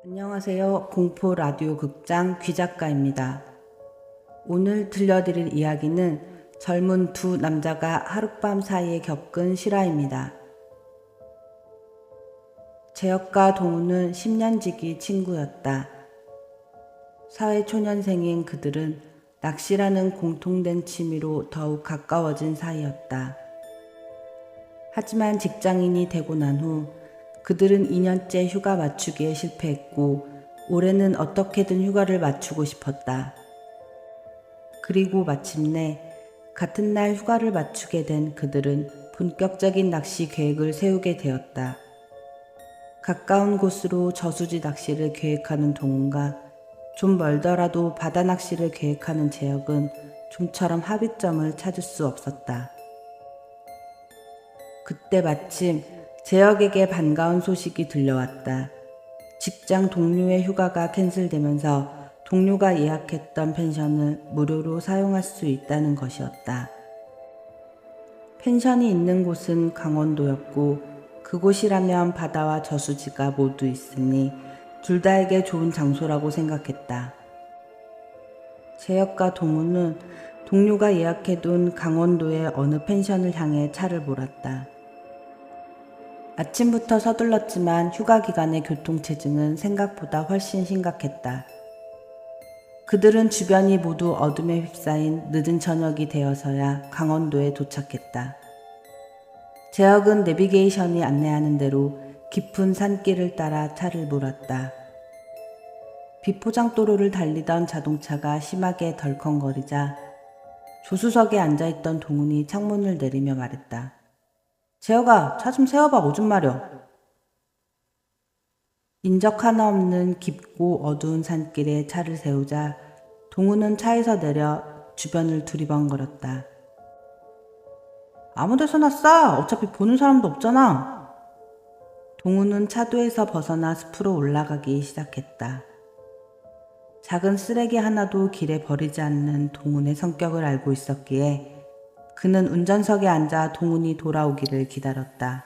안녕하세요. 공포 라디오 극장 귀작가입니다. 오늘 들려드릴 이야기는 젊은 두 남자가 하룻밤 사이에 겪은 실화입니다. 재혁과 동우는 10년지기 친구였다. 사회초년생인 그들은 낚시라는 공통된 취미로 더욱 가까워진 사이였다. 하지만 직장인이 되고 난 후 그들은 2년째 휴가 맞추기에 실패했고 올해는 어떻게든 휴가를 맞추고 싶었다. 그리고 마침내 같은 날 휴가를 맞추게 된 그들은 본격적인 낚시 계획을 세우게 되었다. 가까운 곳으로 저수지 낚시를 계획하는 동훈과 좀 멀더라도 바다 낚시를 계획하는 재혁은 좀처럼 합의점을 찾을 수 없었다. 그때 마침 재혁에게 반가운 소식이 들려왔다. 직장 동료의 휴가가 캔슬되면서 동료가 예약했던 펜션을 무료로 사용할 수 있다는 것이었다. 펜션이 있는 곳은 강원도였고 그곳이라면 바다와 저수지가 모두 있으니 둘 다에게 좋은 장소라고 생각했다. 재혁과 동우는 동료가 예약해둔 강원도의 어느 펜션을 향해 차를 몰았다. 아침부터 서둘렀지만 휴가 기간의 교통체증은 생각보다 훨씬 심각했다. 그들은 주변이 모두 어둠에 휩싸인 늦은 저녁이 되어서야 강원도에 도착했다. 재혁은 내비게이션이 안내하는 대로 깊은 산길을 따라 차를 몰았다. 비포장도로를 달리던 자동차가 심하게 덜컹거리자 조수석에 앉아있던 동훈이 창문을 내리며 말했다. 재혁아, 차 좀 세워봐, 오줌 마려. 인적 하나 없는 깊고 어두운 산길에 차를 세우자 동우는 차에서 내려 주변을 두리번거렸다. 아무 데서나 싸. 어차피 보는 사람도 없잖아. 동우는 차도에서 벗어나 숲으로 올라가기 시작했다. 작은 쓰레기 하나도 길에 버리지 않는 동훈의 성격을 알고 있었기에 그는 운전석에 앉아 동훈이 돌아오기를 기다렸다.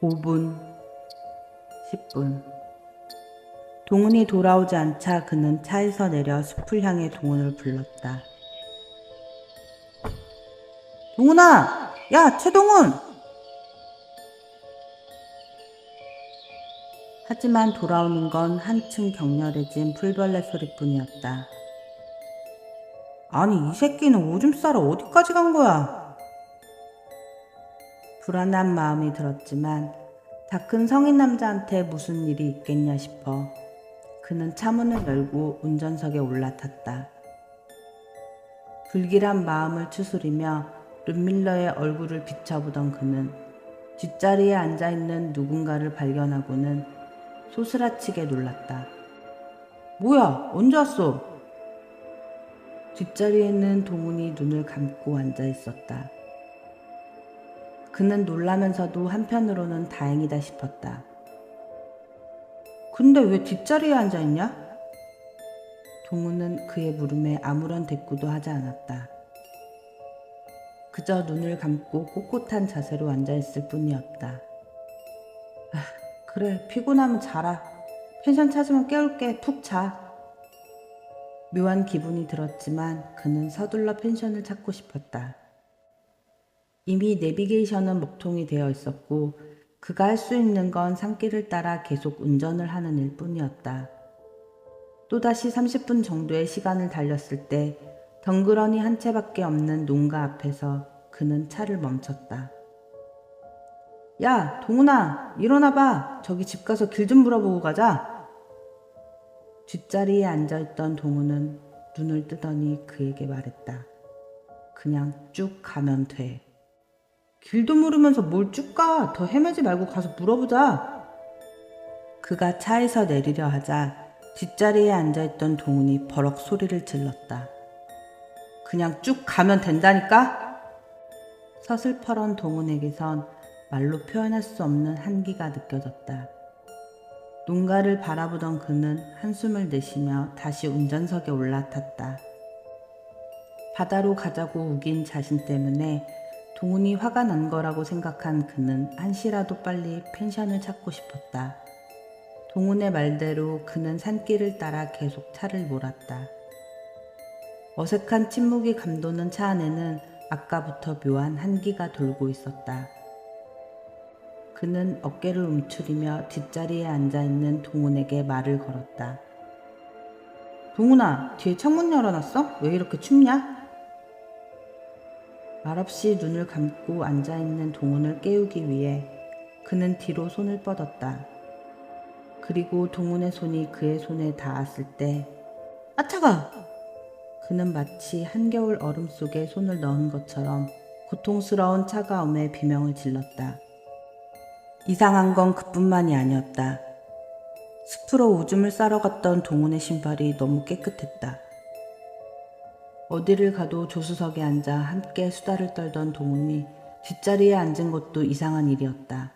5분, 10분. 동훈이 돌아오지 않자 그는 차에서 내려 숲을 향해 동훈을 불렀다. 동훈아! 야, 최동훈! 하지만 돌아오는 건 한층 격렬해진 풀벌레 소리뿐이었다. 아니, 이 새끼는 오줌 싸러 어디까지 간 거야? 불안한 마음이 들었지만 다 큰 성인 남자한테 무슨 일이 있겠냐 싶어 그는 차문을 열고 운전석에 올라탔다. 불길한 마음을 추스리며 룸밀러의 얼굴을 비춰보던 그는 뒷자리에 앉아있는 누군가를 발견하고는 소스라치게 놀랐다. 뭐야, 언제 왔어? 뒷자리에는 동훈이 눈을 감고 앉아있었다. 그는 놀라면서도 한편으로는 다행이다 싶었다. 근데 왜 뒷자리에 앉아있냐? 동훈은 그의 물음에 아무런 대꾸도 하지 않았다. 그저 눈을 감고 꼿꼿한 자세로 앉아있을 뿐이었다. 그래, 피곤하면 자라. 펜션 찾으면 깨울게. 푹 자. 묘한 기분이 들었지만 그는 서둘러 펜션을 찾고 싶었다. 이미 내비게이션은 먹통이 되어 있었고 그가 할 수 있는 건 산길을 따라 계속 운전을 하는 일뿐이었다. 또다시 30분 정도의 시간을 달렸을 때 덩그러니 한 채밖에 없는 농가 앞에서 그는 차를 멈췄다. 야, 동훈아, 일어나봐. 저기 집 가서 길 좀 물어보고 가자. 뒷자리에 앉아있던 동훈은 눈을 뜨더니 그에게 말했다. 그냥 쭉 가면 돼. 길도 모르면서 뭘 쭉 가. 더 헤매지 말고 가서 물어보자. 그가 차에서 내리려 하자 뒷자리에 앉아있던 동훈이 버럭 소리를 질렀다. 그냥 쭉 가면 된다니까? 서슬퍼런 동훈에게선 말로 표현할 수 없는 한기가 느껴졌다. 농가를 바라보던 그는 한숨을 내쉬며 다시 운전석에 올라탔다. 바다로 가자고 우긴 자신 때문에 동훈이 화가 난 거라고 생각한 그는 한시라도 빨리 펜션을 찾고 싶었다. 동훈의 말대로 그는 산길을 따라 계속 차를 몰았다. 어색한 침묵이 감도는 차 안에는 아까부터 묘한 한기가 돌고 있었다. 그는 어깨를 움츠리며 뒷자리에 앉아있는 동훈에게 말을 걸었다. 동훈아, 뒤에 창문 열어놨어? 왜 이렇게 춥냐? 말없이 눈을 감고 앉아있는 동훈을 깨우기 위해 그는 뒤로 손을 뻗었다. 그리고 동훈의 손이 그의 손에 닿았을 때 아 차가! 그는 마치 한겨울 얼음 속에 손을 넣은 것처럼 고통스러운 차가움에 비명을 질렀다. 이상한 건 그뿐만이 아니었다. 숲으로 오줌을 싸러 갔던 동훈의 신발이 너무 깨끗했다. 어디를 가도 조수석에 앉아 함께 수다를 떨던 동훈이 뒷자리에 앉은 것도 이상한 일이었다.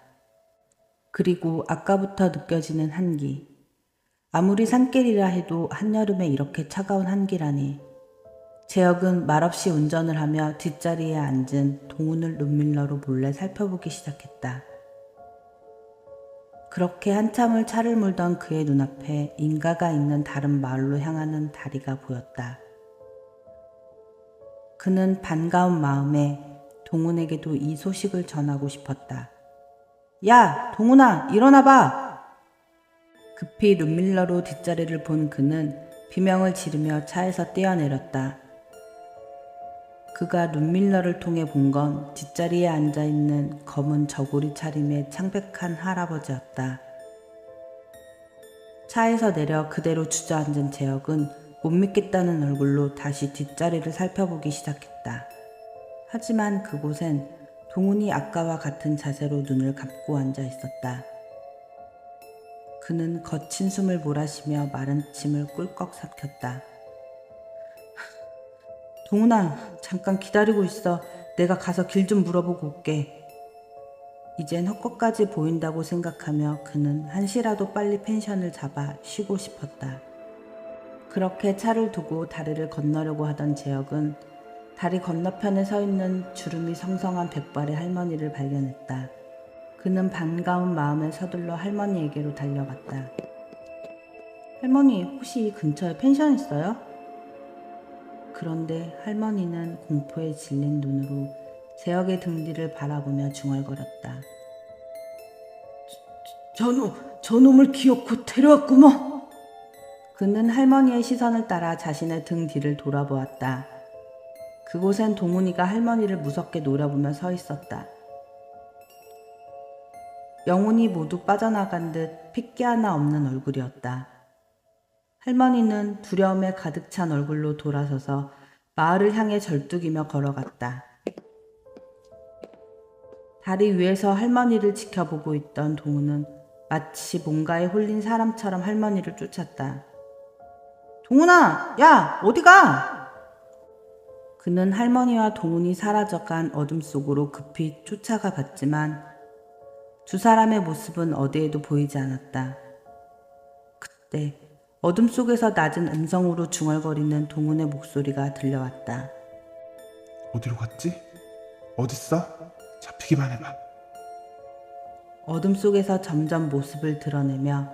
그리고 아까부터 느껴지는 한기. 아무리 산길이라 해도 한여름에 이렇게 차가운 한기라니. 재혁은 말없이 운전을 하며 뒷자리에 앉은 동훈을 룸밀러로 몰래 살펴보기 시작했다. 그렇게 한참을 차를 몰던 그의 눈앞에 인가가 있는 다른 마을로 향하는 다리가 보였다. 그는 반가운 마음에 동훈에게도 이 소식을 전하고 싶었다. 야, 동훈아, 일어나봐! 급히 룸밀러로 뒷자리를 본 그는 비명을 지르며 차에서 뛰어내렸다. 그가 룸밀러를 통해 본 건 뒷자리에 앉아있는 검은 저고리 차림의 창백한 할아버지였다. 차에서 내려 그대로 주저앉은 재혁은 못 믿겠다는 얼굴로 다시 뒷자리를 살펴보기 시작했다. 하지만 그곳엔 동훈이 아까와 같은 자세로 눈을 감고 앉아 있었다. 그는 거친 숨을 몰아쉬며 마른 침을 꿀꺽 삼켰다. 동훈아, 잠깐 기다리고 있어. 내가 가서 길 좀 물어보고 올게. 이젠 헛것까지 보인다고 생각하며 그는 한시라도 빨리 펜션을 잡아 쉬고 싶었다. 그렇게 차를 두고 다리를 건너려고 하던 재혁은 다리 건너편에 서 있는 주름이 성성한 백발의 할머니를 발견했다. 그는 반가운 마음에 서둘러 할머니에게로 달려갔다. 할머니, 혹시 이 근처에 펜션 있어요? 그런데 할머니는 공포에 질린 눈으로 재혁의 등 뒤를 바라보며 중얼거렸다. 저놈을 기어코 데려왔구먼. 그는 할머니의 시선을 따라 자신의 등 뒤를 돌아보았다. 그곳엔 동훈이가 할머니를 무섭게 노려보며 서 있었다. 영혼이 모두 빠져나간 듯 핏기 하나 없는 얼굴이었다. 할머니는 두려움에 가득 찬 얼굴로 돌아서서 마을을 향해 절뚝이며 걸어갔다. 다리 위에서 할머니를 지켜보고 있던 동훈은 마치 뭔가에 홀린 사람처럼 할머니를 쫓았다. 동훈아! 야! 어디가? 그는 할머니와 동훈이 사라져간 어둠 속으로 급히 쫓아가 봤지만 두 사람의 모습은 어디에도 보이지 않았다. 그때 어둠 속에서 낮은 음성으로 중얼거리는 동훈의 목소리가 들려왔다. 어디로 갔지? 어딨어? 잡히기만 해봐. 어둠 속에서 점점 모습을 드러내며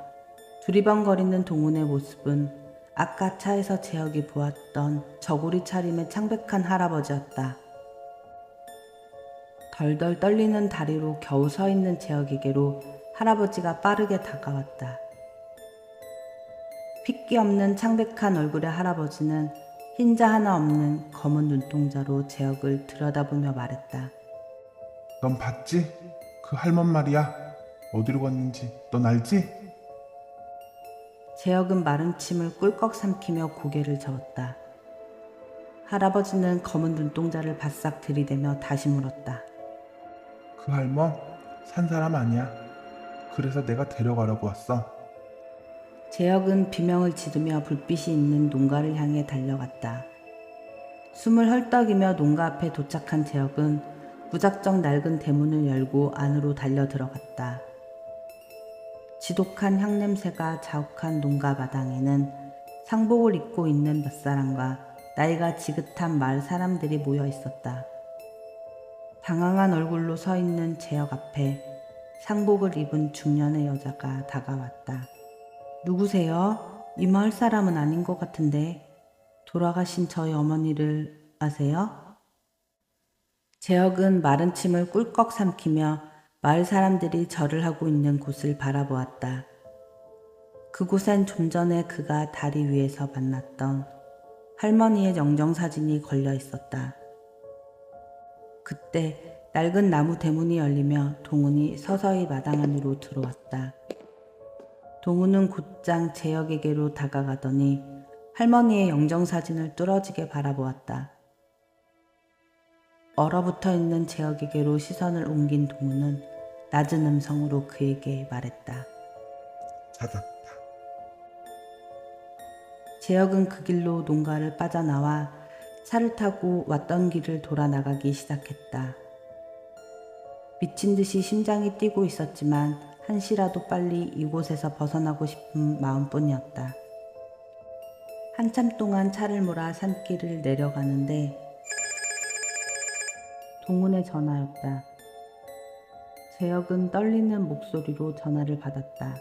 두리번거리는 동훈의 모습은 아까 차에서 재혁이 보았던 저고리 차림의 창백한 할아버지였다. 덜덜 떨리는 다리로 겨우 서 있는 재혁에게로 할아버지가 빠르게 다가왔다. 핏기 없는 창백한 얼굴의 할아버지는 흰자 하나 없는 검은 눈동자로 재혁을 들여다보며 말했다. 넌 봤지? 그 할멈 말이야. 어디로 갔는지 넌 알지? 재혁은 마른 침을 꿀꺽 삼키며 고개를 저었다. 할아버지는 검은 눈동자를 바싹 들이대며 다시 물었다. 그 할멈 산 사람 아니야. 그래서 내가 데려가려고 왔어. 재혁은 비명을 지르며 불빛이 있는 농가를 향해 달려갔다. 숨을 헐떡이며 농가 앞에 도착한 재혁은 무작정 낡은 대문을 열고 안으로 달려 들어갔다. 지독한 향냄새가 자욱한 농가 마당에는 상복을 입고 있는 몇 사람과 나이가 지긋한 마을 사람들이 모여 있었다. 당황한 얼굴로 서 있는 재혁 앞에 상복을 입은 중년의 여자가 다가왔다. 누구세요? 이 마을 사람은 아닌 것 같은데 돌아가신 저희 어머니를 아세요? 재혁은 마른 침을 꿀꺽 삼키며 마을 사람들이 절을 하고 있는 곳을 바라보았다. 그곳엔 좀 전에 그가 다리 위에서 만났던 할머니의 영정사진이 걸려 있었다. 그때 낡은 나무 대문이 열리며 동훈이 서서히 마당 안으로 들어왔다. 동훈은 곧장 재혁에게로 다가가더니 할머니의 영정사진을 뚫어지게 바라보았다. 얼어붙어 있는 재혁에게로 시선을 옮긴 동훈은 낮은 음성으로 그에게 말했다. 찾았다. 재혁은 그 길로 농가를 빠져나와 차를 타고 왔던 길을 돌아 나가기 시작했다. 미친 듯이 심장이 뛰고 있었지만 한시라도 빨리 이곳에서 벗어나고 싶은 마음뿐이었다. 한참 동안 차를 몰아 산길을 내려가는데 동훈의 전화였다. 재혁은 떨리는 목소리로 전화를 받았다.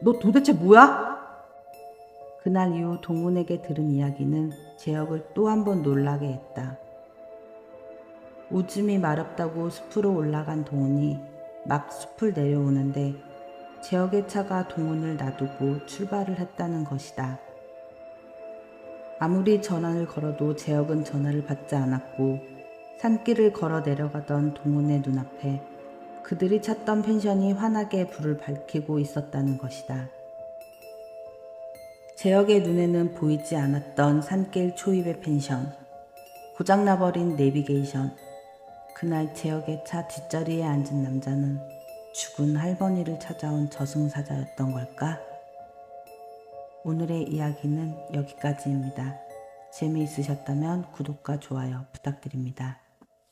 너 도대체 뭐야? 그날 이후 동훈에게 들은 이야기는 재혁을 또 한 번 놀라게 했다. 오줌이 마렵다고 숲으로 올라간 동훈이 막 숲을 내려오는데 재혁의 차가 동훈을 놔두고 출발을 했다는 것이다. 아무리 전화를 걸어도 재혁은 전화를 받지 않았고 산길을 걸어 내려가던 동훈의 눈앞에 그들이 찾던 펜션이 환하게 불을 밝히고 있었다는 것이다. 재혁의 눈에는 보이지 않았던 산길 초입의 펜션, 고장나버린 내비게이션. 그날 재혁의 차 뒷자리에 앉은 남자는 죽은 할머니를 찾아온 저승사자였던 걸까? 오늘의 이야기는 여기까지입니다. 재미있으셨다면 구독과 좋아요 부탁드립니다.